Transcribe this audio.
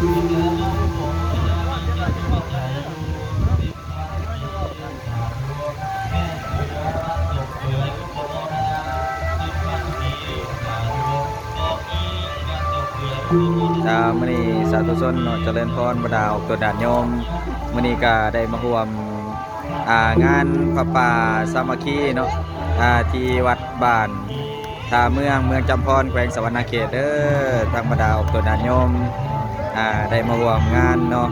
มื้อนี้สาธุชนเนาะเจริญพรบ่ดาวตัวดานโยมมื้อนี้ก็ได้มาร่วมงานพระป่าสามัคคีเนาะที่วัดบ้านท่าเมืองจำพรแขวงสะหวรรณเขตเด้อทางบ่ดาวตัวดานโยมได้มาร่วมงานเนาะ